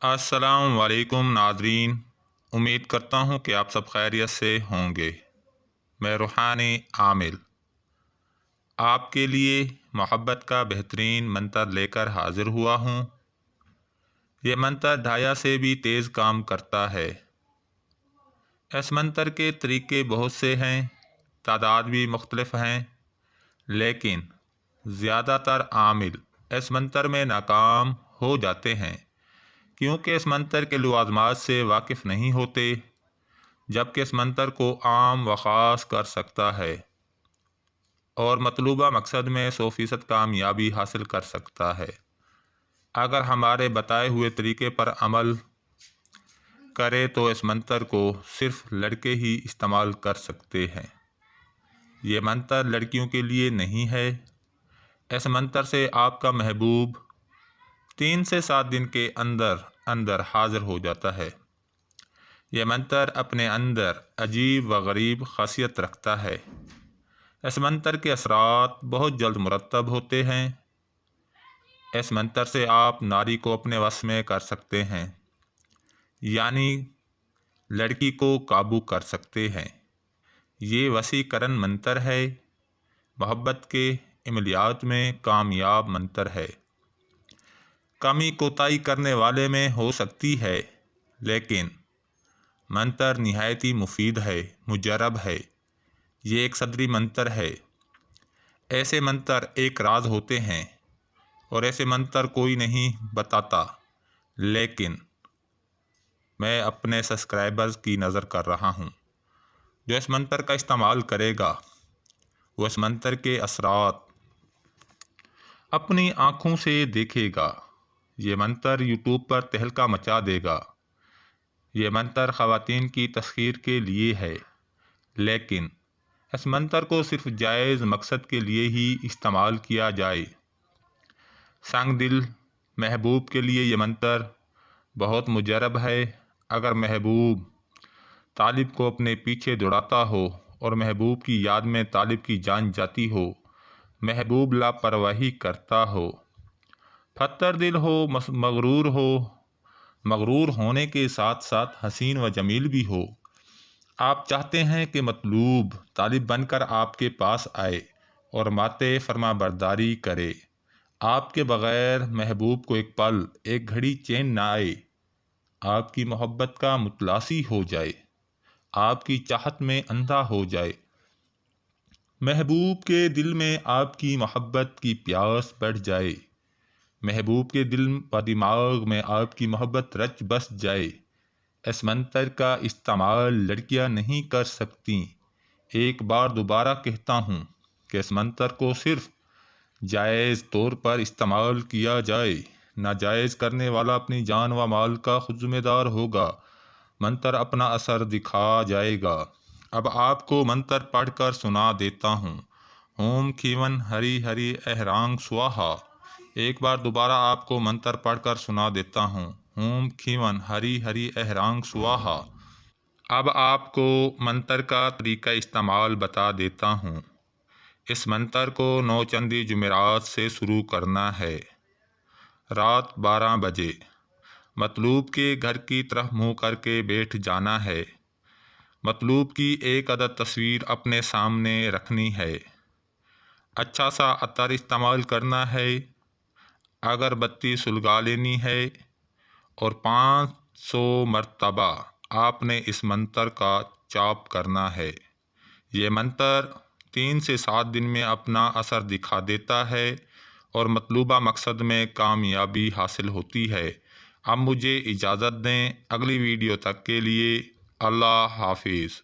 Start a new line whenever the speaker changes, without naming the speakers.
السلام علیکم ناظرین، امید کرتا ہوں کہ آپ سب خیریت سے ہوں گے۔ میں روحانی عامل آپ کے لیے محبت کا بہترین منتر لے کر حاضر ہوا ہوں۔ یہ منتر ڈھایا سے بھی تیز کام کرتا ہے۔ اس منتر کے طریقے بہت سے ہیں، تعداد بھی مختلف ہیں، لیکن زیادہ تر عامل اس منتر میں ناکام ہو جاتے ہیں کیونکہ اس منتر کے لوازمات سے واقف نہیں ہوتے، جبکہ اس منتر کو عام و خاص کر سکتا ہے اور مطلوبہ مقصد میں 100% کامیابی حاصل کر سکتا ہے اگر ہمارے بتائے ہوئے طریقے پر عمل کرے تو اس منتر کو صرف لڑکے ہی استعمال کر سکتے ہیں۔ یہ منتر لڑکیوں کے لیے نہیں ہے۔ اس منتر سے آپ کا محبوب 3 سے 7 دن کے اندر حاضر ہو جاتا ہے۔ یہ منتر اپنے اندر عجیب و غریب خاصیت رکھتا ہے۔ اس منتر کے اثرات بہت جلد مرتب ہوتے ہیں۔ اس منتر سے آپ ناری کو اپنے وس میں کر سکتے ہیں، یعنی لڑکی کو قابو کر سکتے ہیں۔ یہ وسیع کرن منتر ہے، محبت کے عملیات میں کامیاب منتر ہے۔ کمی کوتاہی کرنے والے میں ہو سکتی ہے، لیکن منتر نہایت ہی مفید ہے، مجرب ہے۔ یہ ایک صدری منتر ہے۔ ایسے منتر ایک راز ہوتے ہیں اور ایسے منتر کوئی نہیں بتاتا، لیکن میں اپنے سبسکرائبرز کی نظر کر رہا ہوں۔ جو اس منتر کا استعمال کرے گا وہ اس منتر کے اثرات اپنی آنکھوں سے دیکھے گا۔ یہ منتر یوٹیوب پر تہلکہ مچا دے گا۔ یہ منتر خواتین کی تسخیر کے لیے ہے، لیکن اس منتر کو صرف جائز مقصد کے لیے ہی استعمال کیا جائے۔ سنگ دل محبوب کے لیے یہ منتر بہت مجرب ہے۔ اگر محبوب طالب کو اپنے پیچھے دوڑاتا ہو اور محبوب کی یاد میں طالب کی جان جاتی ہو، محبوب لاپرواہی کرتا ہو، پھتر دل ہو، مغرور ہونے کے ساتھ ساتھ حسین و جمیل بھی ہو، آپ چاہتے ہیں کہ مطلوب طالب بن کر آپ کے پاس آئے اور ماتے فرما برداری کرے، آپ کے بغیر محبوب کو ایک پل ایک گھڑی چین نہ آئے، آپ کی محبت کا متلاسی ہو جائے، آپ کی چاہت میں اندھا ہو جائے، محبوب کے دل میں آپ کی محبت کی پیاس بڑھ جائے، محبوب کے دل و دماغ میں آپ کی محبت رچ بس جائے، اس منتر کا استعمال لڑکیاں نہیں کر سکتیں۔ ایک بار دوبارہ کہتا ہوں کہ اس منتر کو صرف جائز طور پر استعمال کیا جائے۔ ناجائز کرنے والا اپنی جان و مال کا خود ذمہ دار ہوگا۔ منتر اپنا اثر دکھا جائے گا۔ اب آپ کو منتر پڑھ کر سنا دیتا ہوں۔ اوم کھیون ہری ہری اہرانگ سواہا۔ ایک بار دوبارہ آپ کو منتر پڑھ کر سنا دیتا ہوں۔ اوم کھیون ہری ہری اہرانگ سواہا۔ اب آپ کو منتر کا طریقہ استعمال بتا دیتا ہوں۔ اس منتر کو 9 چندی جمعرات سے شروع کرنا ہے، رات 12 بجے۔ مطلوب کے گھر کی طرف منہ کر کے بیٹھ جانا ہے۔ مطلوب کی ایک عدد تصویر اپنے سامنے رکھنی ہے۔ اچھا سا عطر استعمال کرنا ہے۔ اگربتی سلگا لینی ہے اور 500 مرتبہ آپ نے اس منتر کا جپ کرنا ہے۔ یہ منتر 3 سے 7 دن میں اپنا اثر دکھا دیتا ہے اور مطلوبہ مقصد میں کامیابی حاصل ہوتی ہے۔ اب مجھے اجازت دیں، اگلی ویڈیو تک کے لیے اللہ حافظ۔